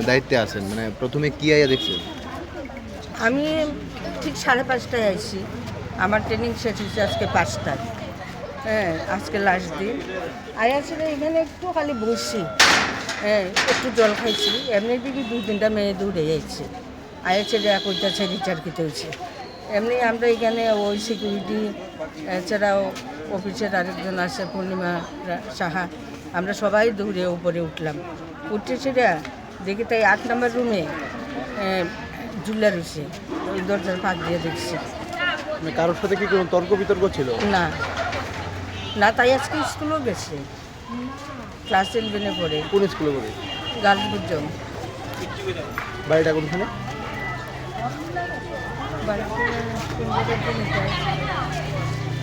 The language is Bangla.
দায়িত্বে আছেন, মানে প্রথমে কি আইয়া দেখছেন? আমি ঠিক 5:30টায় আইছি। আমার ট্রেনিং শেষ হচ্ছে আজকে 5টায়। হ্যাঁ, আজকে লাস্ট দিন। আয়াছিল এখানে একটু খালি বসছি, হ্যাঁ, একটু জল খাইছি। এমনি দিকে 2-3টা মেয়ে দৌড়ে যাচ্ছে। আয়াছে কইতাছে রিচার খেতে হয়েছে। এমনি আমরা এখানে ওই সিকিউরিটি এছাড়াও অফিসের আরেকজন আছে পূর্ণিমা সাহা, আমরা সবাই দৌড়ে উপরে উঠলাম। উঠতে সেটা দেখি তাই 8 নম্বর রুমে ঝুলা রয়েছে, ওই দরজার ফাঁক দিয়ে দেখছি। মানে কারোর সাথে কি কোনো তর্ক বিতর্ক ছিল? না না, তাই আজকে স্কুলেও গেছে, ক্লাস 11-এ পড়ে, কোন স্কুলে পড়ে? গার্লস বুঝলাম। বাড়িটা কোনখানে? বাড়িতে